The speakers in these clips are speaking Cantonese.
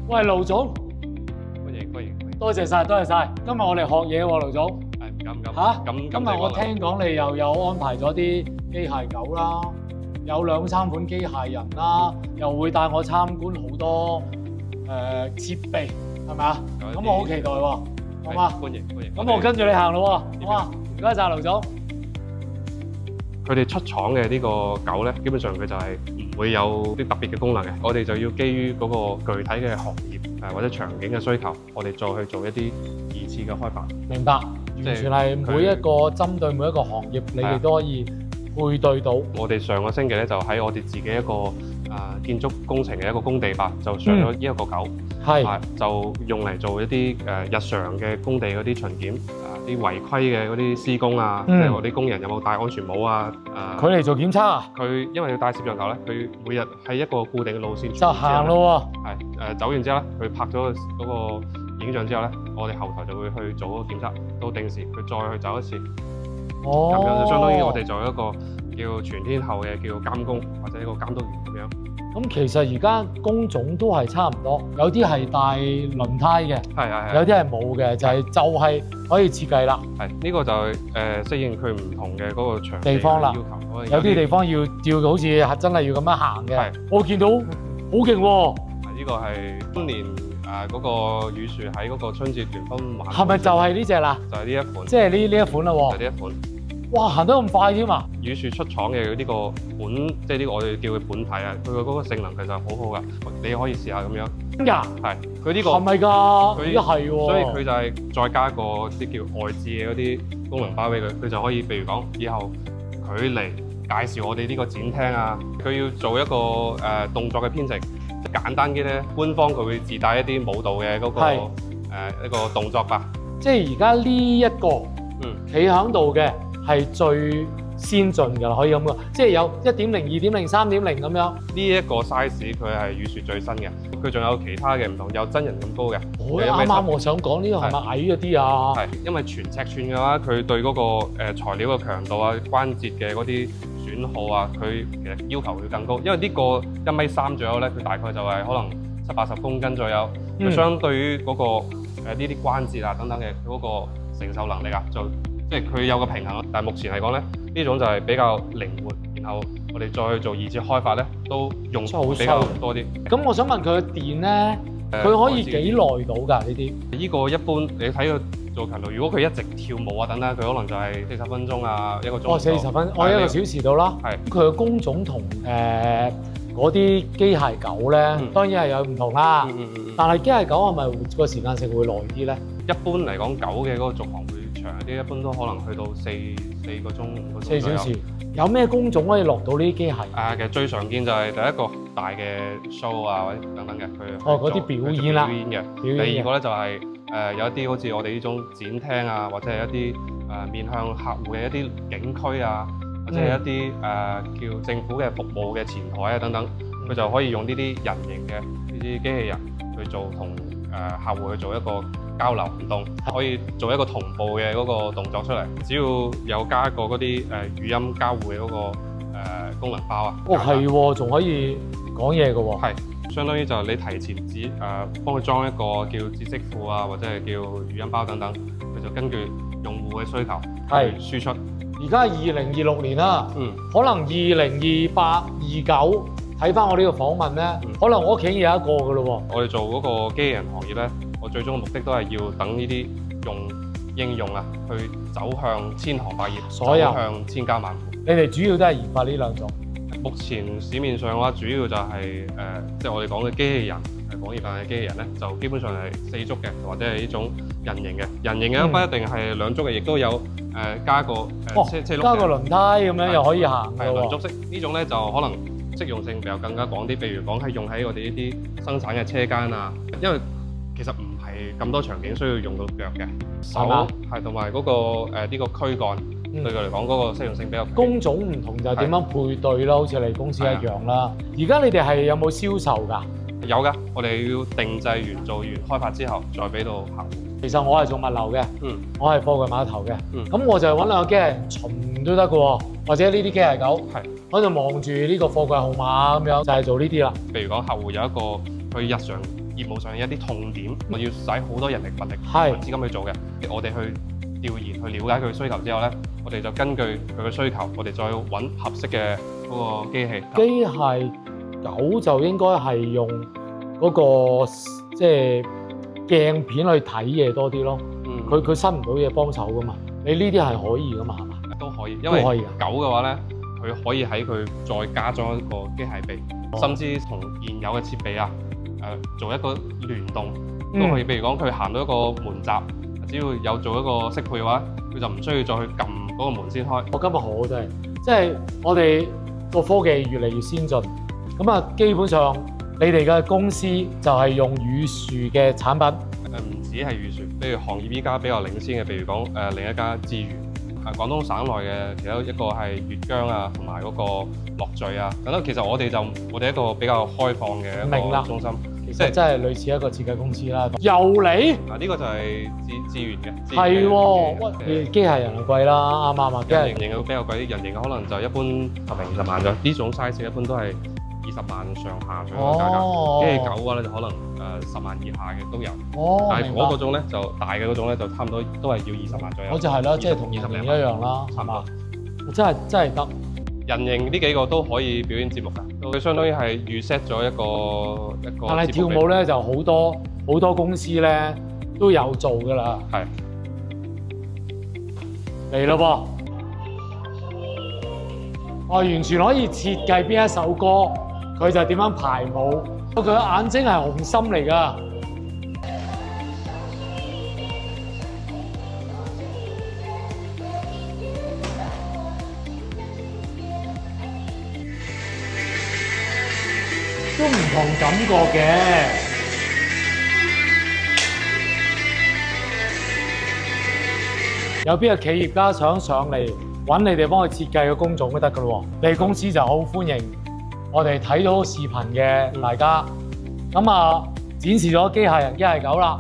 喂，盧總，歡迎。多謝晒，多謝晒。今日我哋學嘢喎，盧總。唔敢嚇？咁今日我聽講你又有安排咗啲機械狗啦，有2-3款機械人啦，又會帶我參觀好多設備，係咪啊？咁我好期待喎，好嘛？歡迎。咁我跟住你行咯喎，好嘛？唔該晒，盧總。佢哋出廠嘅呢個狗咧，基本上佢就係唔會有啲特別嘅功能嘅。我哋就要基於嗰個具體嘅行業或者場景嘅需求，我哋再去做一啲二次嘅開發。明白，完全係每一個針對每一個行業，你哋都可以配對到。我哋上個星期咧就喺我哋自己一個建築工程嘅一個工地吧，就上咗呢一個狗，就用嚟做一啲日常嘅工地嗰啲巡檢，啲違規嘅嗰啲施工啊，即係我啲工人有冇戴安全帽啊？佢嚟做檢測啊？佢因為要帶攝像頭咧，佢每日喺一個固定嘅路線就行咯喎。走完之後咧，佢拍咗嗰個影像之後咧，我哋後台就會去做嗰個檢測，到定時佢再去走一次。咁樣就相當於我哋做一個叫全天候嘅叫監工或者一個監督員咁樣。咁其實而家工種都係差唔多，有啲係帶輪胎嘅，有啲係冇嘅，就係可以設計啦。呢個就係適應佢唔同嘅嗰個場地方啦。有啲地方要好似真係要咁樣行嘅。我見到好勁喎！呢個係今年嗰個羽樹喺嗰個春節聯歡晚。係咪就係呢隻啦？就係呢一款。即係呢一款啦喎。就係呢一款。哇，行得咁快添啊！羽樹出廠嘅呢個本，即係呢個我哋叫佢本體啊，佢嘅嗰個性能其實好好噶，你可以試下咁樣。真㗎？係，佢呢個係咪㗎？佢而家係喎。所以佢就係再加個啲叫外置嘅嗰啲功能包俾佢，佢就可以譬如講以後佢嚟介紹我哋呢個展廳啊，佢要做一個動作嘅編程，簡單啲咧，官方佢會自帶一啲舞蹈嘅嗰個一個動作吧。即係而家呢一個企喺度嘅。係最先進㗎啦，可以咁講，即係有1.0、2.0、3.0咁樣。呢一個 size 佢係羽樹最新嘅，佢仲有其他嘅唔同，有真人咁高嘅。啱我想講呢個係咪矮咗啲啊？係，因為全尺寸嘅話，佢對嗰個材料嘅強度啊、關節嘅嗰啲損耗啊，佢其實要求會更高。因為呢個1.3米左右咧，佢大概就係可能70-80公斤左右。佢相對於嗰個呢啲關節啊等等嘅嗰個承受能力啊，就即係佢有個平衡，但係目前嚟講咧，呢種就係比較靈活，然後我哋再去做二次開發咧，都用比較多啲。咁我想問佢嘅電咧，佢可以幾耐到㗎呢啲？呢個一般你睇佢做強度，如果佢一直跳舞啊等等，佢可能就係40分鐘啊1個鐘。40分，1個小時到啦。係。佢嘅工種同嗰啲機械狗咧，當然係有唔同啦。但係機械狗係咪個時間性會耐啲咧？一般嚟講，狗嘅嗰個續航會長啲，一般都可能去到4個鐘、5個鐘左右。4小時。有咩工種可以落到呢啲機械？其實最常見就係第一個大嘅 show 啊，或者等等嘅佢。嗰啲表演啦。表演嘅。第二個咧就係有一啲好似我哋呢種展廳啊，或者係一啲面向客戶嘅一啲景區啊，或者係一啲叫政府嘅服務嘅前台啊等等，佢就可以用呢啲人形嘅呢啲機器人去做同客戶去做一個交流互動，可以做一個同步嘅嗰個動作出嚟。只要有加個嗰啲語音交互嘅嗰個功能包啊。係喎，仲可以講嘢嘅喎。係，相當於就係你提前幫佢裝一個叫知識庫啊，或者係叫語音包等等，佢就根據用戶嘅需求去輸出。而家係2026年啦，可能2028、29睇翻我呢個訪問咧，可能我屋企已經有一個嘅咯喎。我哋做嗰個機器人行業咧，我最終嘅目的都係要等呢啲應用啊，去走向千行百業，走向千家萬戶。你哋主要都係研發呢兩種。目前市面上嘅話，主要就係即係我哋講嘅機器人，廣義範嘅機器人咧，就基本上係4足嘅，或者係呢種人形嘅。人形嘅不一定係2足嘅，亦都有加個車轆，加個輪胎咁樣又可以行嘅喎。係輪足式呢種咧就可能適用性比較更加廣啲，譬如講係用喺我哋呢啲生產嘅車間啊，因為其實唔係咁多場景需要用到腳嘅，手係同埋嗰個呢個軀幹。對佢嚟講，嗰個適用性比較。工種唔同就點樣配對啦，好似你公司一樣啦。而家你哋係有冇銷售㗎？有㗎，我哋要定製完、做完、開發之後，再俾到客戶。其實我係做物流嘅，我係貨櫃碼頭嘅，咁我就揾兩個機器人巡都得嘅喎，或者呢啲機械狗，我就望住呢個貨櫃號碼咁樣，就係做呢啲啦。譬如講，客戶有一個佢日常業務上嘅一啲痛點，我要使好多人力物力係資金去做嘅。我哋去調研去了解佢嘅需求之後咧，我哋就根據佢嘅需求，我哋再揾合適嘅嗰個機器。機械狗就應該係用嗰個即係鏡片去睇嘢多啲咯。佢伸唔到嘢幫手噶嘛？你呢啲係可以噶嘛？係嘛？都可以，因為都可以狗嘅話咧，佢可以喺佢再加裝一個機械臂，甚至同現有嘅設備啊，做一個聯動都可以。譬如講佢行到一個門閘，只要有做一個適配嘅話，佢就唔需要再去撳嗰個門先開。我今日好真係，即係我哋個科技越嚟越先進，咁啊基本上你哋嘅公司就係用乳樹嘅產品。唔止係乳樹，譬如行業依家比較領先嘅，譬如講另一家智源，廣東省內嘅其中一個係粵江啊，同埋嗰個樂聚啊。咁其實我哋一個比較開放嘅一個中心，其實真係類似一個設計公司啦。又嚟呢個就係智源嘅。係喎，喂，機械人就貴啦，啱唔啱啊？人形嘅比較貴啲，人形嘅可能就一般10-20萬咗，呢種 size 一般都係20萬上下左右嘅價格。機器狗嘅話咧就可能10萬以下嘅都有。但係嗰種咧就大嘅嗰種咧就差唔多都係要20萬左右。好似係啦，即係同人形一樣啦，係嘛？真係得。人形呢幾個都可以表演節目㗎，佢相當於係預 set 咗一個。但係跳舞咧就好多公司咧都有做㗎啦。係。嚟咯噃！我完全可以設計邊一首歌，佢就點樣排舞。佢嘅眼睛係紅心嚟㗎。都唔同感覺嘅。有邊個企業家想上嚟揾你哋幫佢設計個工種都得㗎咯喎。你哋公司就好歡迎我哋睇到視頻嘅大家。咁啊，展示咗機械人、機械狗啦。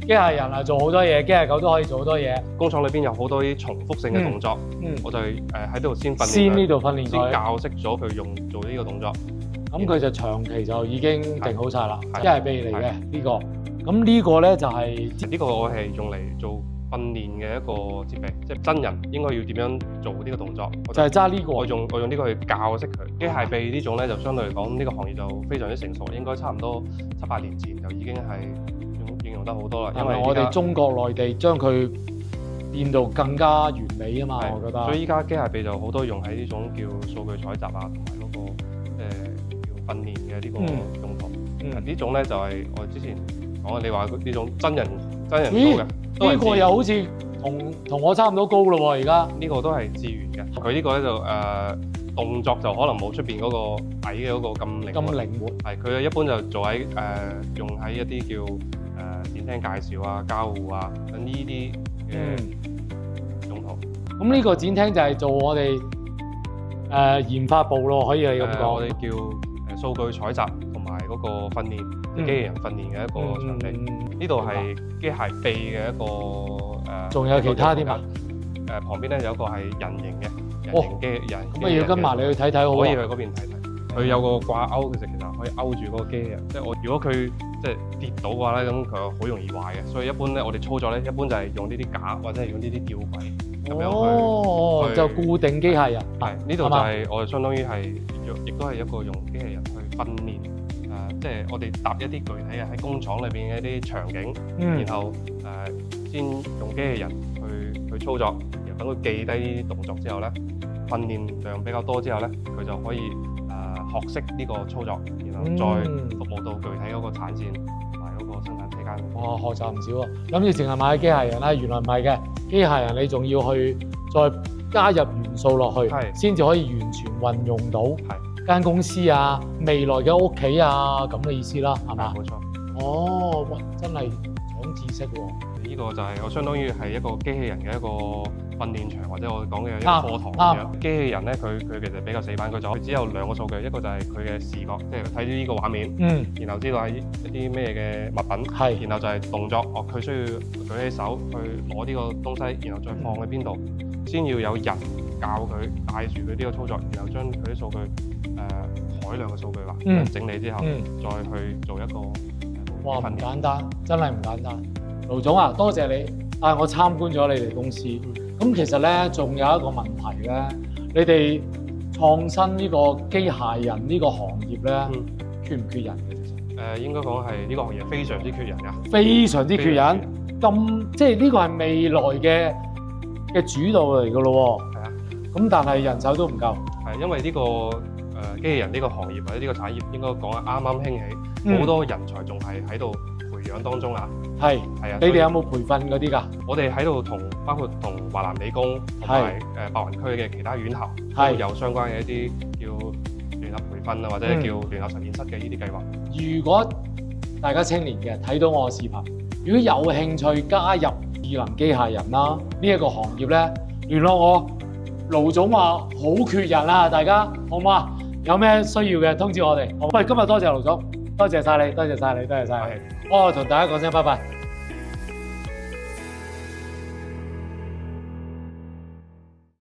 機械人啊做好多嘢，機械狗都可以做好多嘢。工廠裏邊有好多啲重複性嘅動作，我就喺度先呢度訓練佢，先教識咗佢做呢個動作。咁佢就長期就已經定好晒啦，機械臂嚟嘅呢個。咁呢個咧就係呢個我係用嚟做訓練嘅一個設備，即係真人應該要點樣做呢個動作。就係揸呢個。我用呢個去教識佢。機械臂呢種咧就相對嚟講呢個行業就非常之成熟，應該差唔多7-8年前就已經係應用得好多啦。因為我哋中國內地將佢變到更加完美啊嘛，我覺得。所以依家機械臂就好多用喺呢種叫數據採集啊，同埋嗰個叫訓練嘅呢個用途。呢種咧就係我之前講嘅，你話呢種真人做嘅。呢個又好似同我差唔多高咯喎，而家。呢個都係智源嘅，佢呢個咧就動作就可能冇出邊嗰個矮嘅嗰個咁靈活。係佢一般就做喺用喺一啲叫展廳介紹啊、交互啊等呢啲嘅用途。咁呢個展廳就係做我哋研發部咯，可以係咁講。我哋叫數據採集同埋嗰個訓練，機器人訓練嘅一個場地。呢度係機械臂嘅一個仲有其他啲嘛？旁邊咧有一個係人形嘅人形機人。咁啊要跟埋你去睇睇好啊！可以去嗰邊睇睇。佢有個掛鈎，其實可以勾住嗰個機器人。即係如果佢即係跌倒嘅話咧，咁佢好容易壞嘅。所以一般咧，我哋操作咧，一般就係用呢啲架或者係用呢啲吊軌咁樣去就固定機械人。係呢度就係我哋相當於係亦都係一個用機器人去訓練。即係我哋搭一啲具體嘅喺工廠裏邊嘅一啲場景，然後先用機器人去操作，然後等佢記低啲動作之後咧，訓練量比較多之後咧，佢就可以學識呢個操作，然後再服務到具體嗰個產線同埋嗰個生產車間。哇，學習唔少啊！諗住淨係買機械人啦，原來唔係嘅，機械人你仲要去再加入元素落去，先至可以完全運用到。間公司啊，未來嘅屋企啊，咁嘅意思啦，係嘛？冇錯。哦，哇，真係長知識喎！呢個就係我相當於係一個機器人嘅一個訓練場，或者我講嘅一個課堂咁樣。機器人咧，佢其實比較死板，佢只有2個數據，一個就係佢嘅視覺，即係睇呢個畫面，然後知道係一啲咩嘅物品，然後就係動作，佢需要舉起手去攞呢個東西，然後再放喺邊度，先要有人教佢帶住佢呢個操作，然後將佢啲數據海量嘅數據整理之後，再去做一個。哇，唔訓練。簡單，真係唔簡單。盧總啊，多謝你帶我參觀咗你哋公司。咁其實咧，仲有一個問題咧，你哋創新呢個機械人呢個行業咧，缺唔缺人嘅？應該講係呢個行業非常之缺人㗎。非常之缺人，咁即係呢個係未來嘅主導嚟㗎咯喎。係啊。咁但係人手都唔夠。係因為呢個機器人呢個行業或者呢個產業應該講係啱啱興起，好多人才仲係喺度培養當中啊。係啊。你哋有冇培訓嗰啲㗎？我哋喺度包括同華南理工同埋白雲區嘅其他院校都有相關嘅一啲叫聯合培訓啊，或者叫聯合實驗室嘅呢啲計劃。如果大家青年嘅睇到我嘅視頻，如果有興趣加入智能機械人啦呢一個行業咧，聯絡我。盧總話好缺人啊，大家好唔好啊？有咩需要嘅通知我哋。喂，今日多謝盧總，多謝晒你，多謝晒你，多謝晒你。我同大家講聲拜拜。